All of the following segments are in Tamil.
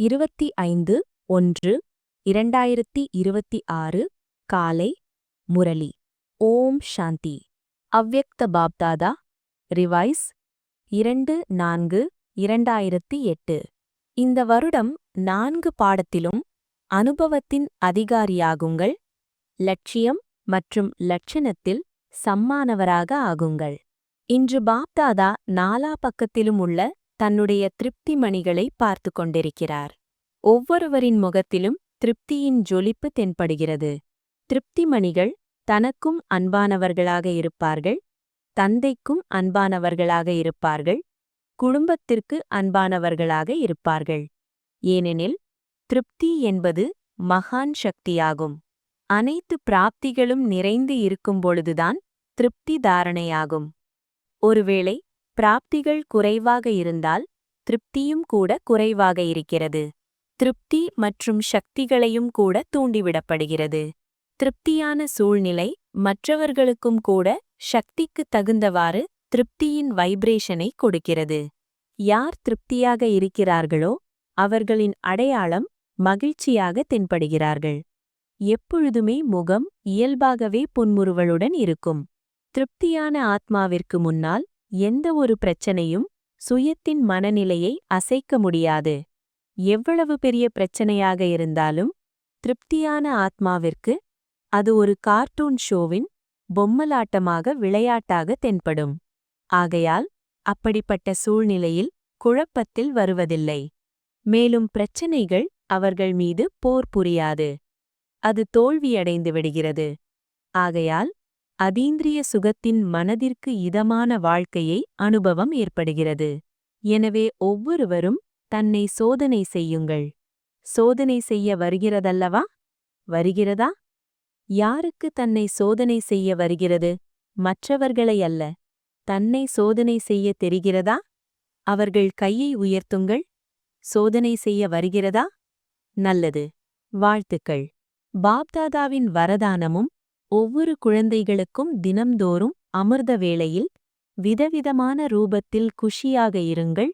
25/1/2026 காலை முரளி. ஓம் சாந்தி. அவ்யக்த பாப்தாதா ரிவைஸ் 2/4/2008. இந்த வருடம் 4 பாடத்திலும் அனுபவத்தின் அதிகாரியாகுங்கள், லட்சியம் மற்றும் லட்சணத்தில் சம்மானவராக ஆகுங்கள். இன்று பாப்தாதா 4 பக்கத்திலும் உள்ள தன்னுடைய திருப்தி மணிகளை பார்த்து கொண்டிருக்கிறார். ஒவ்வொருவரின் முகத்திலும் திருப்தியின் ஜொலிப்பு தென்படுகிறது. திருப்தி மணிகள் தனக்கும் அன்பானவர்களாக இருப்பார்கள், தந்தைக்கும் அன்பானவர்களாக இருப்பார்கள், குடும்பத்திற்கு அன்பானவர்களாக இருப்பார்கள். ஏனெனில் திருப்தி என்பது மகான் சக்தியாகும். அனைத்து பிராப்திகளும் நிறைந்து இருக்கும்பொழுதுதான் திருப்தி தாரணையாகும். ஒருவேளை பிராப்திகள் குறைவாக இருந்தால் திருப்தியும் கூட குறைவாக இருக்கிறது. திருப்தி மற்றும் சக்திகளையும் கூட தூண்டிவிடப்படுகிறது. திருப்தியான சூழ்நிலை மற்றவர்களுக்கும் கூட சக்திக்கு தகுந்தவாறு திருப்தியின் வைப்ரேஷனை கொடுக்கிறது. யார் திருப்தியாக இருக்கிறார்களோ அவர்களின் அடையாளம் மகிழ்ச்சியாக தென்படுகிறார்கள். எப்பொழுதுமே முகம் இயல்பாகவே புன்முறுவலுடன் இருக்கும். திருப்தியான ஆத்மாவிற்கு முன்னால் எந்த ஒரு பிரச்சனையும் சுயத்தின் மனநிலையை அசைக்க முடியாது. எவ்வளவு பெரிய பிரச்சனையாக இருந்தாலும் திருப்தியான ஆத்மாவிற்கு அது ஒரு கார்ட்டூன் ஷோவின் பொம்மலாட்டமாக விளையாட்டாக தென்படும். ஆகையால் அப்படிப்பட்ட சூழ்நிலையில் குழப்பத்தில் வருவதில்லை. மேலும் பிரச்சனைகள் அவர்கள் மீது போர் புரியாது. அது தோல்வியடைந்து விடுகிறது. ஆகையால் அதீந்திரிய சுகத்தின் மனதிற்கு இதமான வாழ்க்கையை அனுபவம் ஏற்படுகிறது. எனவே ஒவ்வொருவரும் தன்னை சோதனை செய்யுங்கள். சோதனை செய்ய வருகிறதல்லவா? வருகிறதா? யாருக்கு தன்னை சோதனை செய்ய வருகிறது? மற்றவர்களை அல்ல, தன்னை சோதனை செய்ய தெரிகிறதா? அவர்கள் கையை உயர்த்துங்கள். சோதனை செய்ய வருகிறதா? நல்லது, வாழ்த்துக்கள். பாப்தாதாவின் வரதானமும் ஒவ்வொரு குழந்தைகளுக்கும் தினம்தோறும் அமிர்த வேளையில் விதவிதமான ரூபத்தில் குஷியாக இருங்கள்,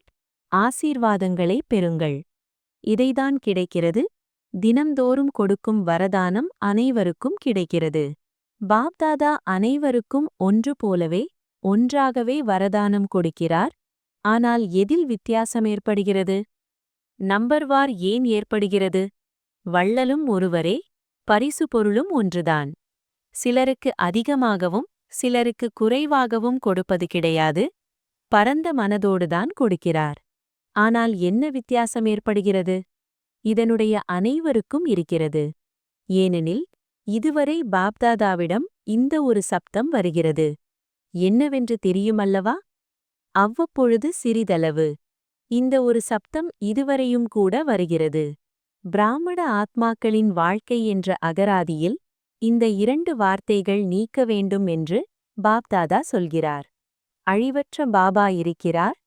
ஆசீர்வாதங்களை பெறுங்கள். இதைதான் கிடைக்கிறது. தினம்தோறும் கொடுக்கும் வரதானம் அனைவருக்கும் கிடைக்கிறது. பாப்தாதா அனைவருக்கும் ஒன்று போலவே ஒன்றாகவே வரதானம் கொடுக்கிறார். ஆனால் எதில் வித்தியாசம் ஏற்படுகிறது? நம்பர்வார் ஏன் ஏற்படுகிறது? வள்ளலும் ஒருவரே, பரிசு பொருளும் ஒன்றுதான். சிலருக்கு அதிகமாகவும் சிலருக்கு குறைவாகவும் கொடுப்பது கிடையாது. பரந்த மனதோடுதான் கொடுக்கிறார். ஆனால் என்ன வித்தியாசம் ஏற்படுகிறது? இதனுடைய அனைவருக்கும் இருக்கிறது. ஏனெனில் இதுவரை பாப்தாதாவிடம் இந்த ஒரு சப்தம் வருகிறது. என்னவென்று தெரியுமல்லவா? அவ்வப்பொழுது சிறிதளவு. இந்த ஒரு சப்தம் இதுவரையும் கூட வருகிறது. பிராமண ஆத்மாக்களின் வாழ்க்கை என்ற அகராதியில் இந்த 2 வார்த்தைகள் நீக்க வேண்டும் என்று பாப்தாதா சொல்கிறார். அழிவற்ற பாபா இருக்கிறார்,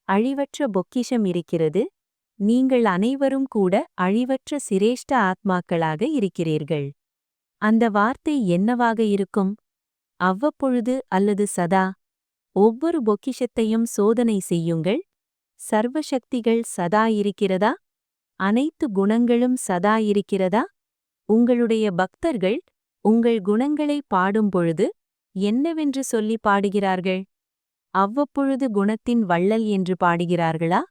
அழிவற்ற பொக்கிஷம் இருக்கிறது. நீங்கள் அனைவரும் கூட அழிவற்ற சிரேஷ்ட ஆத்மாக்களாக இருக்கிறீர்கள். அந்த வார்த்தை என்னவாக இருக்கும்? அவ்வப்பொழுது அல்லது சதா? ஒவ்வொரு பொக்கிஷத்தையும் சோதனை செய்யுங்கள். சர்வசக்திகள் சதா இருக்கிறதா? அனைத்து குணங்களும் சதா இருக்கிறதா? உங்களுடைய பக்தர்கள் உங்கள் குணங்களை பாடும் பொழுது என்னவென்று சொல்லி பாடுகிறார்கள்? அவ்வப்பொழுது குணத்தின் வள்ளல் என்று பாடுகிறார்களா?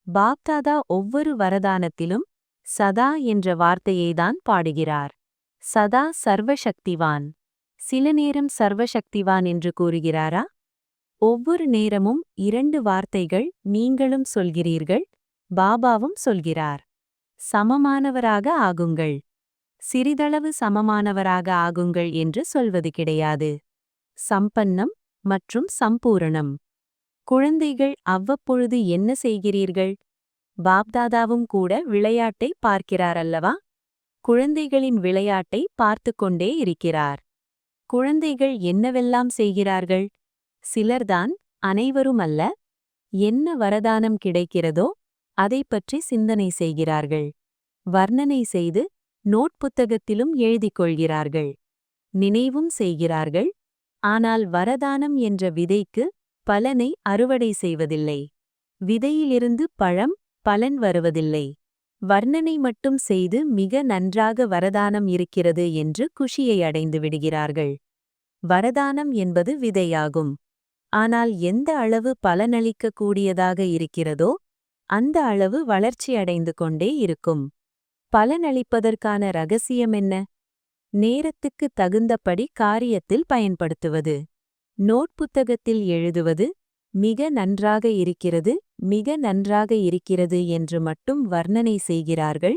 பாப்தாதா ஒவ்வொரு வரதானத்திலும் சதா என்ற வார்த்தையைதான் பாடுகிறார். சதா சர்வசக்திவான். சில நேரம் சர்வசக்திவான் என்று கூறுகிறாரா? ஒவ்வொரு நேரமும் 2 வார்த்தைகள் நீங்களும் சொல்கிறீர்கள், பாபாவும் சொல்கிறார். சமமானவராக ஆகுங்கள். சிறிதளவு சமமானவராக ஆகுங்கள் என்று சொல்வது கிடையாது. சம்பன்னம் மற்றும் சம்பூரணம். குழந்தைகள் அவ்வப்பொழுது என்ன செய்கிறீர்கள்? பாப்தாதாவும் கூட விளையாட்டை பார்க்கிறார் அல்லவா? குழந்தைகளின் விளையாட்டை பார்த்து கொண்டே இருக்கிறார். குழந்தைகள் என்னவெல்லாம் செய்கிறார்கள்? சிலர்தான், அனைவரும் அல்ல. என்ன வரதானம் கிடைக்கிறதோ அதைப் பற்றி சிந்தனை செய்கிறார்கள். வர்ணனை செய்து நோட் புத்தகத்திலும் எழுதிக் கொள்கிறார்கள். நினைவும் செய்கிறார்கள். ஆனால் வரதானம் என்ற விதைக்கு பலனை அறுவடை செய்வதில்லை. விதையிலிருந்து பழம், பலன் வருவதில்லை. வர்ணனை மட்டும் செய்து மிக நன்றாக வரதானம் இருக்கிறது என்று குஷியை அடைந்து விடுகிறார்கள். வரதானம் என்பது விதையாகும். ஆனால் எந்த அளவு பலனளிக்க கூடியதாக இருக்கிறதோ அந்த அளவு வளர்ச்சி அடைந்து கொண்டே இருக்கும். பலனளிப்பதற்கான ரகசியம் என்ன? நேரத்துக்கு தகுந்தபடி காரியத்தில் பயன்படுத்துவது. நோட் புத்தகத்தில் எழுதுவது மிக நன்றாக இருக்கிறது, மிக நன்றாக இருக்கிறது என்று மட்டும் வர்ணனை செய்கிறார்கள்.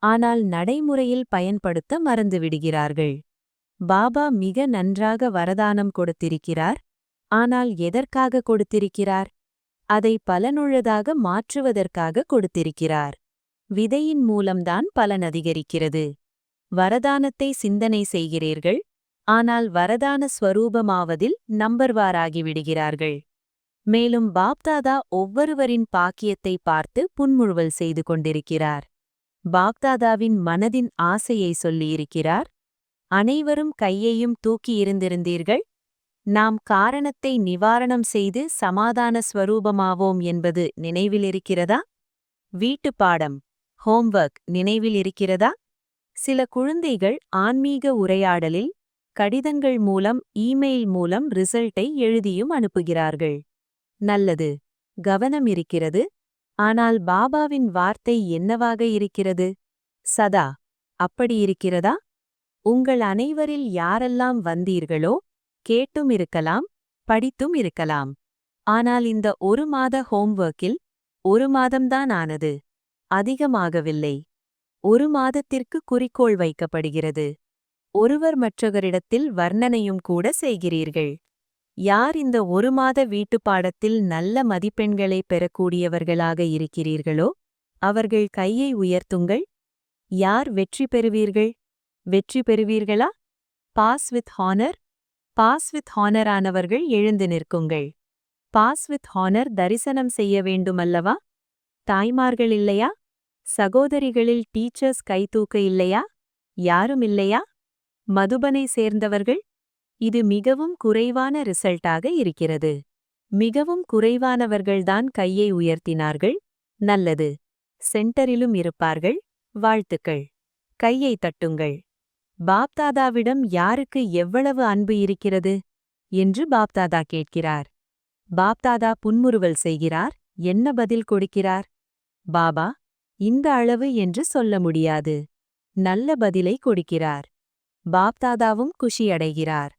ஆனால் நடைமுறையில் பயன்படுத்த மறந்துவிடுகிறார்கள். பாபா மிக நன்றாக வரதானம் கொடுத்திருக்கிறார். ஆனால் எதற்காக கொடுத்திருக்கிறார்? அதை பலனுள்ளதாக மாற்றுவதற்காக கொடுத்திருக்கிறார். விதையின் மூலம்தான் பலன் அதிகரிக்கிறது. வரதானத்தை சிந்தனை செய்கிறீர்கள், ஆனால் வரதான ஸ்வரூபமாவதில் நம்பர்வாராகிவிடுகிறார்கள். மேலும் பாப்தாதா ஒவ்வொருவரின் பாக்கியத்தை பார்த்து புன்முறுவல் செய்து கொண்டிருக்கிறார். பாப்தாதாவின் மனதின் ஆசையை சொல்லியிருக்கிறார். அனைவரும் கையையும் தூக்கியிருந்திருந்தீர்கள். நாம் காரணத்தை நிவாரணம் செய்து சமாதான ஸ்வரூபமாவோம் என்பது நினைவிலிருக்கிறதா? வீட்டுப் பாடம், ஹோம்வொர்க் நினைவில் இருக்கிறதா? சில குழந்தைகள் ஆன்மீக உரையாடலில் கடிதங்கள் மூலம், இமெயில் மூலம் ரிசல்ட்டை எழுதியும் அனுப்புகிறார்கள். நல்லது, கவனம் இருக்கிறது. ஆனால் பாபாவின் வார்த்தை என்னவாக இருக்கிறது? சதா அப்படி இருக்கிறதா? உங்கள் அனைவரில் யாரெல்லாம் வந்தீர்களோ கேட்டும் இருக்கலாம், படித்தும் இருக்கலாம். ஆனால் இந்த 1 மாத ஹோம்வொர்க்கில் 1 மாதம்தான் ஆனது, அதிகமாகவில்லை. 1 மாதத்திற்கு குறிக்கோள் வைக்கப்படுகிறது. ஒருவர் மற்றவரிடத்தில் வர்ணனையும் கூட செய்கிறீர்கள். யார் இந்த 1 மாத வீட்டுப்பாடத்தில் நல்ல மதிப்பெண்களை பெறக்கூடியவர்களாக இருக்கிறீர்களோ அவர்கள் கையை உயர்த்துங்கள். யார் வெற்றி பெறுவீர்கள்? வெற்றி பெறுவீர்களா? Pass with honour. Pass with ஹானரானவர்கள் எழுந்து நிற்குங்கள். பாஸ் வித் ஹானர் தரிசனம் செய்ய வேண்டுமல்லவா? தாய்மார்கள் இல்லையா? சகோதரிகளில் டீச்சர்ஸ் கைதூக்க இல்லையா? யாரும் இல்லையா? மதுபனை சேர்ந்தவர்கள்? இது மிகவும் குறைவான ரிசல்ட்டாக இருக்கிறது. மிகவும் குறைவானவர்கள்தான் கையை உயர்த்தினார்கள். நல்லது, சென்டரிலும் இருப்பார்கள். வாழ்த்துக்கள். கையை தட்டுங்கள். பாப்தாதாவிடம் யாருக்கு எவ்வளவு அன்பு இருக்கிறது என்று பாப்தாதா கேட்கிறார். பாப்தாதா புன்முறுவல் செய்கிறார். என்ன பதில் கொடுக்கிறார்? பாபா, இந்த அளவு என்று சொல்ல முடியாது. நல்ல பதிலை கொடுக்கிறார். பாப்தாதாவும் குஷியடைகிறார்.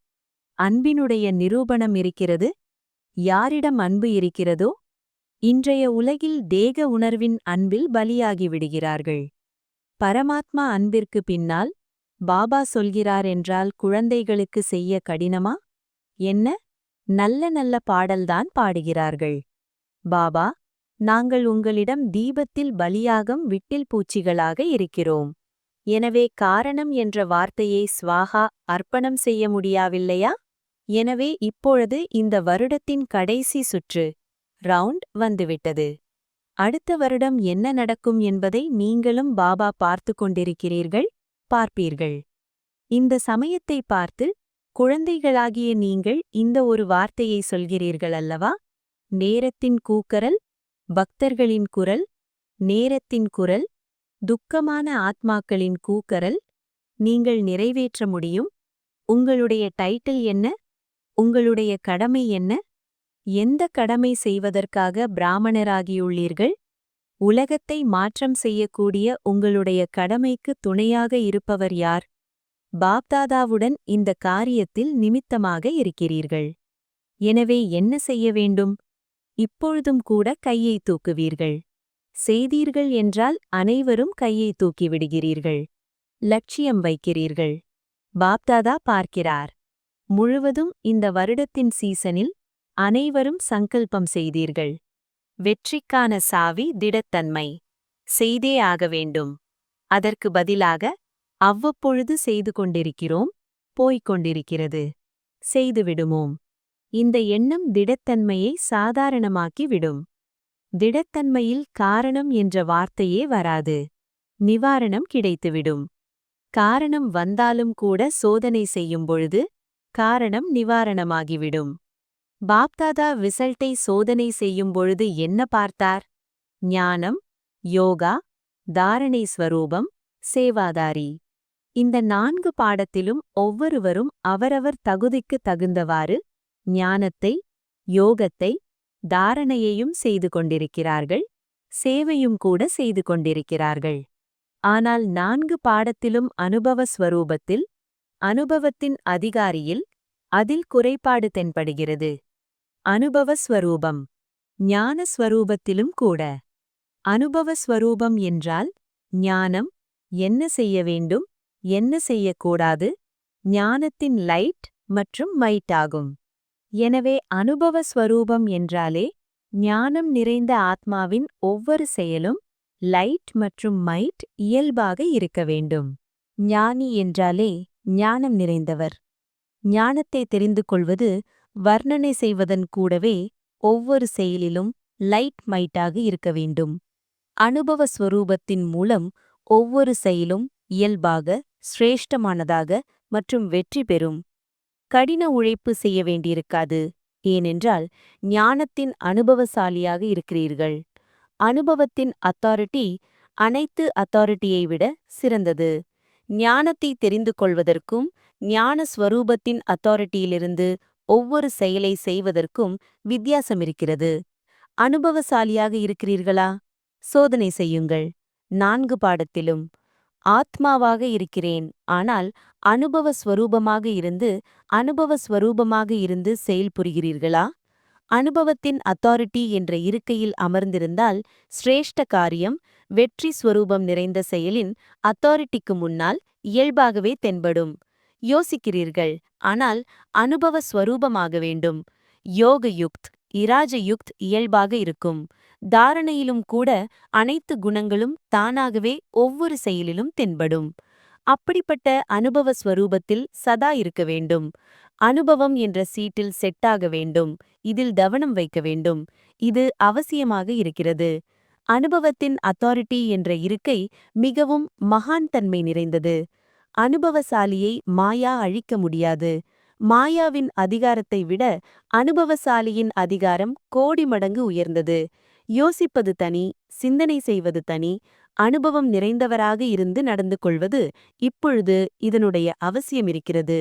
அன்பினுடைய நிரூபணம் இருக்கிறது. யாரிடம் அன்பு இருக்கிறதோ இன்றைய உலகில் தேக உணர்வின் அன்பில் பலியாகி விடுகிறார்கள். பரமாத்மா அன்பிற்கு பின்னால் பாபா சொல்கிறார் என்றால் குழந்தைகளுக்கு செய்ய கடினமா? என்ன நல்ல நல்ல பாடல்தான் பாடுகிறார்கள். பாபா, நாங்கள் உங்களிடம் தீபத்தில் பலியாகம் விட்டில் பூச்சிகளாக இருக்கிறோம். எனவே காரணம் என்ற வார்த்தையை ஸ்வாஹா அர்ப்பணம் செய்ய முடியாவில்லையா? எனவே இப்பொழுது இந்த வருடத்தின் கடைசி சுற்று ரவுண்ட் வந்துவிட்டது. அடுத்த வருடம் என்ன நடக்கும் என்பதை நீங்களும் பாபா பார்த்து கொண்டிருக்கிறீர்கள், பார்ப்பீர்கள். இந்த சமயத்தை பார்த்து குழந்தைகளாகிய நீங்கள் இந்த ஒரு வார்த்தையை சொல்கிறீர்கள் அல்லவா? நேரத்தின் கூக்கரல், பக்தர்களின் குரல், நேரத்தின் குரல், துக்கமான ஆத்மாக்களின் கூக்கரல். நீங்கள் நிறைவேற்ற முடியும். உங்களுடைய டைட்டில் என்ன? உங்களுடைய கடமை என்ன? எந்த கடமை செய்வதற்காக பிராமணராகியுள்ளீர்கள்? உலகத்தை மாற்றம் செய்யக்கூடிய உங்களுடைய கடமைக்கு துணையாக இருப்பவர் யார்? பாப்தாதாவுடன் இந்த காரியத்தில் நிமித்தமாக இருக்கிறீர்கள். எனவே என்ன செய்ய வேண்டும்? இப்பொழுதும் கூட கையை தூக்குவீர்கள். செய்தீர்கள் என்றால் அனைவரும் கையை தூக்கிவிடுகிறீர்கள். லட்சியம் வைக்கிறீர்கள். பாப்தாதா பார்க்கிறார். முழுவதும் இந்த வருடத்தின் சீசனில் அனைவரும் சங்கல்பம் செய்தீர்கள். வெற்றிக்கான சாவி திடத்தன்மை. செய்தே ஆக வேண்டும். அதற்கு பதிலாக அவ்வப்பொழுது செய்து கொண்டிருக்கிறோம், போய்க் கொண்டிருக்கிறது. செய்துவிடுமோம். இந்த எண்ணம் திடத்தன்மையை சாதாரணமாக்கி விடும். திடத்தன்மையில் காரணம் என்ற வார்த்தையே வராது. நிவாரணம் கிடைத்துவிடும். காரணம் வந்தாலும் கூட சோதனை செய்யும் பொழுது காரணம் நிவாரணமாகிவிடும். பாப்தாதா ரிசல்ட்டை சோதனை செய்யும் பொழுது என்ன பார்த்தார்? ஞானம், யோகா, தாரணை ஸ்வரூபம், சேவாதாரி. இந்த 4 பாடத்திலும் ஒவ்வொருவரும் அவரவர் தகுதிக்கு தகுந்தவாறு ஞானத்தை, யோகத்தை, தாரணையையும் செய்து கொண்டிருக்கிறார்கள், சேவையும் கூட செய்து கொண்டிருக்கிறார்கள். ஆனால் 4 பாடத்திலும் அனுபவ ஸ்வரூபத்தில், அனுபவத்தின் அதிகாரியில், அதில் குறைபாடு தென்படுகிறது. அனுபவ ஸ்வரூபம், ஞான ஸ்வரூபத்திலும் கூட. அனுபவ ஸ்வரூபம் என்றால் ஞானம், என்ன செய்ய வேண்டும், என்ன செய்யக்கூடாது, ஞானத்தின் லைட் மற்றும் மைட் ஆகும். எனவே அனுபவ ஸ்வரூபம் என்றாலே ஞானம் நிறைந்த ஆத்மாவின் ஒவ்வொரு செயலும் லைட் மற்றும் மைட் இயல்பாக இருக்க வேண்டும். ஞானி என்றாலே ஞானம் நிறைந்தவர். ஞானத்தை தெரிந்து கொள்வது வர்ணனை செய்வதன் கூடவே ஒவ்வொரு செயலிலும் லைட் மைட்டாக இருக்க வேண்டும். அனுபவ ஸ்வரூபத்தின் மூலம் ஒவ்வொரு செயலும் இயல்பாக, சிரேஷ்டமானதாக மற்றும் வெற்றி பெறும். கடின உழைப்பு செய்ய வேண்டியிருக்காது, ஏனென்றால் ஞானத்தின் அனுபவசாலியாக இருக்கிறீர்கள். அனுபவத்தின் அத்தாரிட்டி அனைத்து அத்தாரிட்டியை விட சிறந்தது. ஞானத்தை தெரிந்து கொள்வதற்கும் ஞான ஸ்வரூபத்தின் அத்தாரிட்டியிலிருந்து ஒவ்வொரு செயலை செய்வதற்கும் வித்தியாசமிருக்கிறது. அனுபவசாலியாக இருக்கிறீர்களா? சோதனை செய்யுங்கள். 4 பாடத்திலும் ஆத்மாவாக இருக்கிறேன், ஆனால் அனுபவ ஸ்வரூபமாக இருந்து செயல்புரிகிறீர்களா? அனுபவத்தின் அத்தாரிட்டி என்ற இருக்கையில் அமர்ந்திருந்தால் சிரேஷ்ட காரியம், வெற்றி ஸ்வரூபம் நிறைந்த செயலின் அத்தாரிட்டிக்கு முன்னால் இயல்பாகவே தென்படும். யோசிக்கிறீர்கள், ஆனால் அனுபவ ஸ்வரூபமாக வேண்டும். யோகயுக்த், இராஜயுக்த் இயல்பாக இருக்கும். தாரணையிலும் கூட அனைத்து குணங்களும் தானாகவே ஒவ்வொரு செயலிலும் தென்படும். அப்படிப்பட்ட அனுபவ ஸ்வரூபத்தில் சதா இருக்க வேண்டும். அனுபவம் என்ற சீட்டில் செட்டாக வேண்டும். இதில் கவனம் வைக்க வேண்டும். இது அவசியமாக இருக்கிறது. அனுபவத்தின் அத்தாரிட்டி என்ற இருக்கை மிகவும் மகான் தன்மை நிறைந்தது. அனுபவசாலியை மாயா அழிக்க முடியாது. மாயாவின் அதிகாரத்தை விட அனுபவசாலியின் அதிகாரம் கோடி மடங்கு உயர்ந்தது. யோசிப்பது தனி, சிந்தனை செய்வது தனி. அனுபவம் நிறைந்தவராக இருந்து நடந்து கொள்வது இப்பொழுது இதனுடைய அவசியமிருக்கிறது.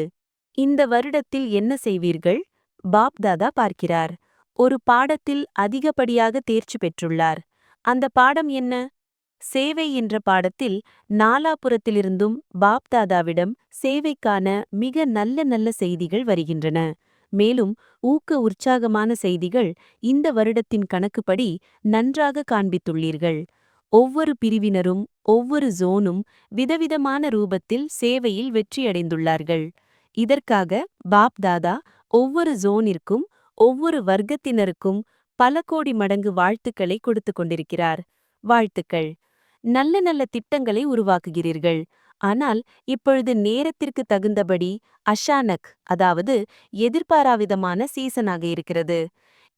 இந்த வருடத்தில் என்ன செய்வீர்கள்? பாப் தாதா பார்க்கிறார். ஒரு பாடத்தில் அதிகப்படியாக தேர்ச்சி பெற்றுள்ளார். அந்த பாடம் என்ன? சேவை என்ற பாடத்தில் நாலாபுறத்திலிருந்தும் பாப் தாதாவிடம் சேவைக்கான மிக நல்ல நல்ல செய்திகள் வருகின்றன. மேலும் உற்சாகமான செய்திகள் இந்த வருடத்தின் கணக்குப்படி நன்றாக காண்பித்துள்ளீர்கள். ஒவ்வொரு பிரிவினரும், ஒவ்வொரு ஜோனும் விதவிதமான ரூபத்தில் சேவையில் வெற்றியடைந்துள்ளார்கள். இதற்காக பாப் தாதா ஒவ்வொரு ஜோனிற்கும், ஒவ்வொரு வர்க்கத்தினருக்கும் பல கோடி மடங்கு வாழ்த்துக்களை கொடுத்து கொண்டிருக்கிறார். வாழ்த்துக்கள். நல்ல நல்ல திட்டங்களை உருவாக்குகிறீர்கள். ஆனால் இப்பொழுது நேரத்திற்கு தகுந்தபடி அஷானக், அதாவது எதிர்பாராவிதமான சீசனாக இருக்கிறது.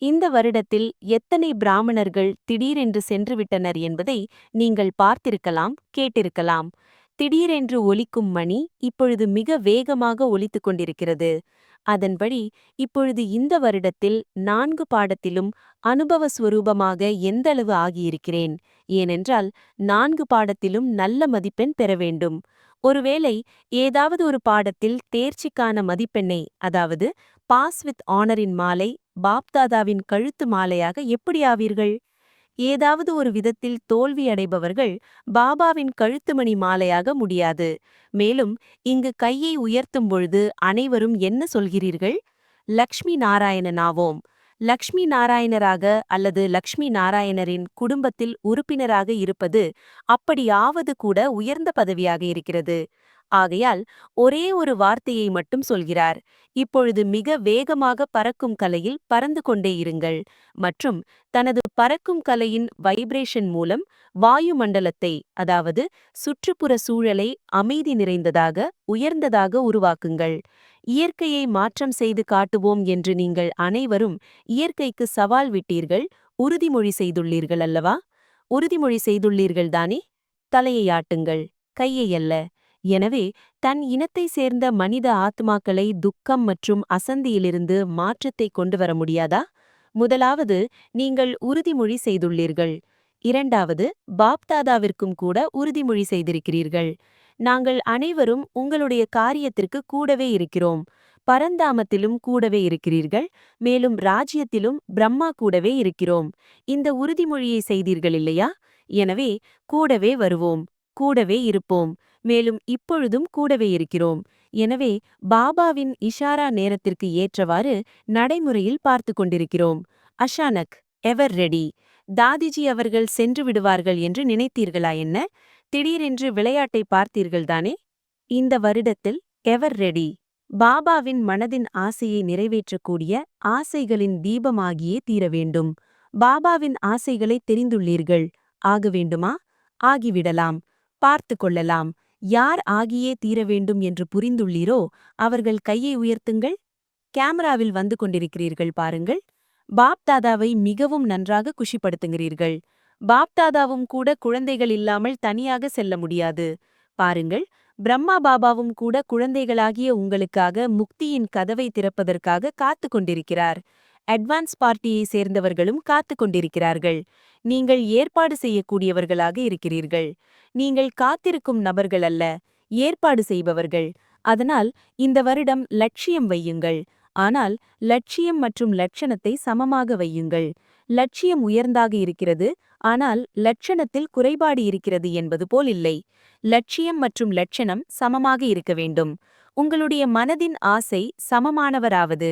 இந்த வருடத்தில் எத்தனை பிராமணர்கள் திடீரென்று சென்றுவிட்டனர் என்பதை நீங்கள் பார்த்திருக்கலாம், கேட்டிருக்கலாம். திடீரென்று ஒலிக்கும் மணி இப்பொழுது மிக வேகமாக ஒலித்துக் கொண்டிருக்கிறது. அதன்படி இப்பொழுது இந்த வருடத்தில் 4 பாடத்திலும் அனுபவ ஸ்வரூபமாக எந்தளவு ஆகியிருக்கிறேன். ஏனென்றால் 4 பாடத்திலும் நல்ல மதிப்பெண் பெற வேண்டும். ஒருவேளை ஏதாவது ஒரு பாடத்தில் தேர்ச்சிக்கான மதிப்பெண்ணை, அதாவது பாஸ் வித் ஆனரின் மாலை பாப்தாதாவின் கழுத்து மாலையாக எப்படி ஆவீர்கள்? ஏதாவது ஒரு விதத்தில் தோல்வியடைபவர்கள் பாபாவின் கழுத்துமணி மாலையாக முடியாது. மேலும் இங்கு கையை உயர்த்தும் பொழுது அனைவரும் என்ன சொல்கிறீர்கள்? லக்ஷ்மி நாராயணனாவோம். லக்ஷ்மி நாராயணராக அல்லது லக்ஷ்மி நாராயணரின் குடும்பத்தில் உறுப்பினராக இருப்பது அப்படியாவது கூட உயர்ந்த பதவியாக இருக்கிறது. ஆகையால் ஒரே ஒரு வார்த்தையை மட்டும் சொல்கிறார். இப்பொழுது மிக வேகமாக பறக்கும் கலையில் பறந்து கொண்டே இருங்கள் மற்றும் தனது பறக்கும் கலையின் வைப்ரேஷன் மூலம் வாயு மண்டலத்தை, அதாவது சுற்றுப்புற சூழலை அமைதி நிறைந்ததாக, உயர்ந்ததாக உருவாக்குங்கள். இயற்கையை மாற்றம் செய்து காட்டுவோம் என்று நீங்கள் அனைவரும் இயற்கைக்கு சவால் விட்டீர்கள், உறுதிமொழி செய்துள்ளீர்கள் அல்லவா? உறுதிமொழி செய்துள்ளீர்கள் தானே? தலையை ஆட்டுங்கள், கையை அல்ல. எனவே தன் இனத்தை சேர்ந்த மனித ஆத்மாக்களை துக்கம் மற்றும் அசந்தியிலிருந்து மாற்றத்தை கொண்டு வர முடியாதா? முதலாவது, நீங்கள் உறுதிமொழி செய்துள்ளீர்கள். இரண்டாவது, பாப்தாதாவிற்கும் கூட உறுதிமொழி செய்திருக்கிறீர்கள். நாங்கள் அனைவரும் உங்களுடைய காரியத்திற்கு கூடவே இருக்கிறோம். பரந்தாமத்திலும் கூடவே இருக்கிறீர்கள். மேலும் ராஜ்யத்திலும் பிரம்மா கூடவே இருக்கிறோம். இந்த உறுதிமொழியை செய்தீர்கள் இல்லையா? எனவே கூடவே வருவோம், கூடவே இருப்போம். மேலும் இப்பொழுதும் கூடவே இருக்கிறோம். எனவே பாபாவின் இஷாரா நேரத்திற்கு ஏற்றவாறு நடைமுறையில் பார்த்து கொண்டிருக்கிறோம். அஷானக், எவர் ரெடி. தாதிஜி அவர்கள் சென்று விடுவார்கள் என்று நினைத்தீர்களா என்ன? திடீரென்று விளையாட்டை பார்த்தீர்கள்தானே? இந்த வருடத்தில் எவர் ரெடி. பாபாவின் மனதின் ஆசையை நிறைவேற்றக்கூடிய ஆசைகளின் தீபமாகியே தீர வேண்டும். பாபாவின் ஆசைகளை தெரிந்துள்ளீர்கள். ஆக வேண்டுமா? ஆகிவிடலாம். பார்த்து கொள்ளலாம். யார் ஆகியே தீர வேண்டும் என்று புரிந்துள்ளீரோ அவர்கள் கையை உயர்த்துங்கள். கேமராவில் வந்து கொண்டிருக்கிறீர்கள் பாருங்கள். பாப்தாதாவை மிகவும் நன்றாக குஷிப்படுத்துகிறீர்கள். பாப்தாதாவும் கூட குழந்தைகள் இல்லாமல் தனியாக செல்ல முடியாது. பாருங்கள், பிரம்மா பாபாவும் கூட குழந்தைகளாகிய உங்களுக்காக முக்தியின் கதவை திறப்பதற்காக காத்து கொண்டிருக்கிறார். அட்வான்ஸ் பார்ட்டியை சேர்ந்தவர்களும் காத்து கொண்டிருக்கிறார்கள். நீங்கள் ஏற்பாடு செய்யக்கூடியவர்களாக இருக்கிறீர்கள். நீங்கள் காத்திருக்கும் நபர்கள் அல்ல, ஏற்பாடு செய்பவர்கள். அதனால் இந்த வருடம் லட்சியம் வையுங்கள். ஆனால் லட்சியம் மற்றும் லட்சணத்தை சமமாக வையுங்கள். லட்சியம் உயர்ந்தாக இருக்கிறது, ஆனால் லட்சணத்தில் குறைபாடு இருக்கிறது என்பது போல் இல்லை. லட்சியம் மற்றும் லட்சணம் சமமாக இருக்க வேண்டும். உங்களுடைய மனதின் ஆசை சமமானவராவது.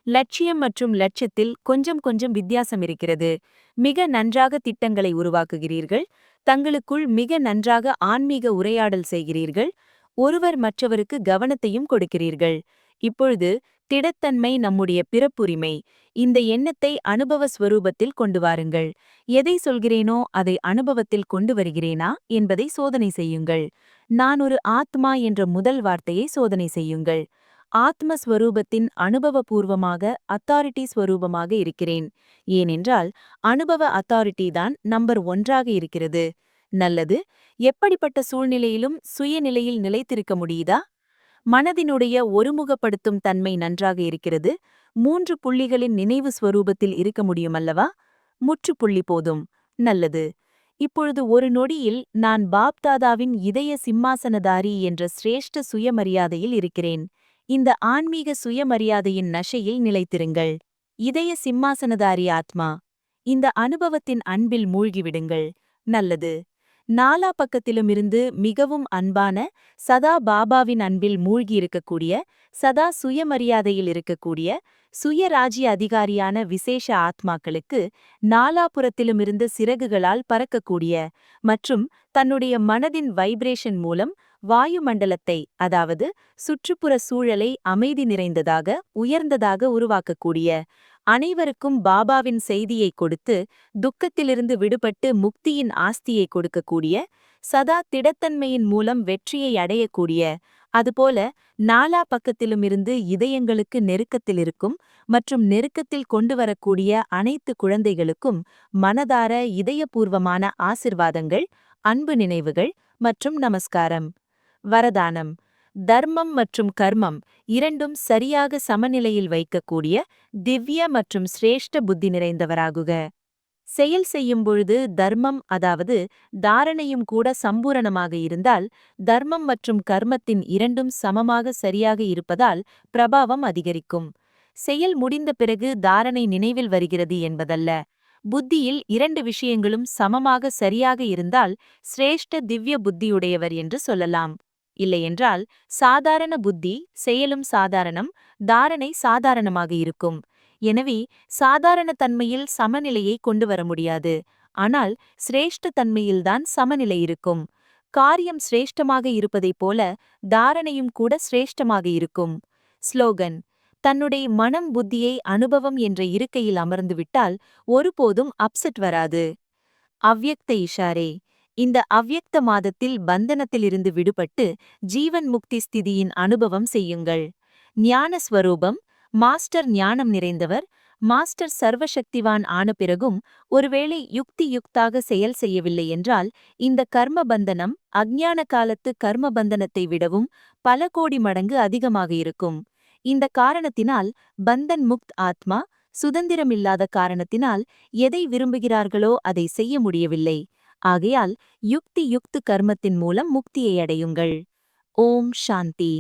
லட்சியம் மற்றும் லட்சத்தில் கொஞ்சம் கொஞ்சம் வித்தியாசம் இருக்கிறது. மிக நன்றாக திட்டங்களை உருவாக்குகிறீர்கள். தங்களுக்குள் மிக நன்றாக ஆன்மீக உரையாடல் செய்கிறீர்கள். ஒருவர் மற்றவருக்கு கவனத்தையும் கொடுக்கிறீர்கள். இப்பொழுது திடத்தன்மை நம்முடைய பிறப்புரிமை. இந்த எண்ணத்தை அனுபவ ஸ்வரூபத்தில் கொண்டு வாருங்கள். எதை சொல்கிறேனோ அதை அனுபவத்தில் கொண்டு வருகிறேனா என்பதை சோதனை செய்யுங்கள். நான் ஒரு ஆத்மா என்ற முதல் வார்த்தையை சோதனை செய்யுங்கள். ஆத்மஸ்வரூபத்தின் அனுபவபூர்வமாக அத்தாரிட்டி ஸ்வரூபமாக இருக்கிறேன். ஏனென்றால் அனுபவ அத்தாரிட்டி தான் நம்பர் 1ஆக இருக்கிறது. நல்லது. எப்படிப்பட்ட சூழ்நிலையிலும் சுயநிலையில் நிலைத்திருக்க முடியுதா? மனதினுடைய ஒருமுகப்படுத்தும் தன்மை நன்றாக இருக்கிறது. 3 புள்ளிகளின் நினைவு ஸ்வரூபத்தில் இருக்க முடியுமல்லவா? முற்றுப்புள்ளி போதும். நல்லது. இப்பொழுது ஒரு நொடியில் நான் பாப்தாதாவின் இதய சிம்மாசனதாரி என்ற சிரேஷ்ட சுயமரியாதையில் இருக்கிறேன். இந்த ஆன்மீக சுயமரியாதையின் நஷையில் நிலைத்திருங்கள். இதய சிம்மாசனதாரி ஆத்மா. இந்த அனுபவத்தின் அன்பில் மூழ்கிவிடுங்கள். நல்லது. நாலா பக்கத்திலுமிருந்து மிகவும் அன்பான, சதா பாபாவின் அன்பில் மூழ்கியிருக்கக்கூடிய, சதா சுயமரியாதையில் இருக்கக்கூடிய, சுயராஜ்ய அதிகாரியான விசேஷ ஆத்மாக்களுக்கு நாலாபுறத்திலுமிருந்து சிறகுகளால் பறக்கக்கூடிய மற்றும் தன்னுடைய மனதின் வைப்ரேஷன் மூலம் வாயுமண்டலத்தை, அதாவது சுற்றுப்புற சூழலை அமைதி நிறைந்ததாக, உயர்ந்ததாக உருவாக்கக்கூடிய, அனைவருக்கும் பாபாவின் செய்தியை கொடுத்து துக்கத்திலிருந்து விடுபட்டு முக்தியின் ஆஸ்தியை கொடுக்கக்கூடிய, சதா திடத்தன்மையின் மூலம் வெற்றியை அடையக்கூடிய, அதுபோல நாலா பக்கத்திலுமிருந்து இதயங்களுக்கு நெருக்கத்தில் இருக்கும் மற்றும் நெருக்கத்தில் கொண்டு வரக்கூடிய அனைத்து குழந்தைகளுக்கும் மனதார இதயபூர்வமான ஆசிர்வாதங்கள், அன்பு நினைவுகள் மற்றும் நமஸ்காரம். வரதானம். தர்மம் மற்றும் கர்மம் இரண்டும் சரியாக சமநிலையில் வைக்கக்கூடிய திவ்ய மற்றும் சிரேஷ்ட புத்தி நிறைந்தவராகுக. செயல் செய்யும் பொழுது தர்மம், அதாவது தாரணையும் கூட சம்பூரணமாக இருந்தால், தர்மம் மற்றும் கர்மத்தின் இரண்டும் சமமாக சரியாக இருப்பதால் பிரபாவம் அதிகரிக்கும். செயல் முடிந்த பிறகு தாரணை நினைவில் வருகிறது என்பதல்ல. புத்தியில் 2 விஷயங்களும் சமமாக சரியாக இருந்தால் சிரேஷ்ட திவ்ய புத்தியுடையவர் என்று சொல்லலாம். இல்லையென்றால் சாதாரண புத்தி, செயலும் சாதாரணம், தாரணை சாதாரணமாக இருக்கும். எனவே சாதாரண தன்மையில் சமநிலையை கொண்டு வர முடியாது. ஆனால் சிரேஷ்ட தன்மையில்தான் சமநிலை இருக்கும். காரியம் சிரேஷ்டமாக இருப்பதைப் போல தாரணையும் கூட சிரேஷ்டமாக இருக்கும். ஸ்லோகன். தன்னுடைய மனம் புத்தியை அனுபவம் என்ற இருக்கையில் அமர்ந்துவிட்டால் ஒருபோதும் அப்செட் வராது. அவ்யக்த இஷாரே. இந்த அவ்யக்த மாதத்தில் பந்தனத்திலிருந்து விடுபட்டு ஜீவன் முக்தி ஸ்திதியின் அனுபவம் செய்யுங்கள். ஞானஸ்வரூபம். மாஸ்டர் ஞானம் நிறைந்தவர். மாஸ்டர் சர்வசக்திவான் ஆன பிறகும் ஒருவேளை யுக்தியுக்தாக செயல் செய்யவில்லை என்றால் இந்த கர்ம பந்தனம் அஞ்ஞான காலத்து கர்ம பந்தனத்தை விடவும் பல கோடி மடங்கு அதிகமாக இருக்கும். இந்த காரணத்தினால் பந்தன் முக்த் ஆத்மா சுதந்திரமில்லாத காரணத்தினால் எதை விரும்புகிறார்களோ அதை செய்ய முடியவில்லை. ஆகையால் யுக்தி யுக்து கர்மத்தின் மூலம் முக்தியை அடையுங்கள். ஓம் சாந்தி.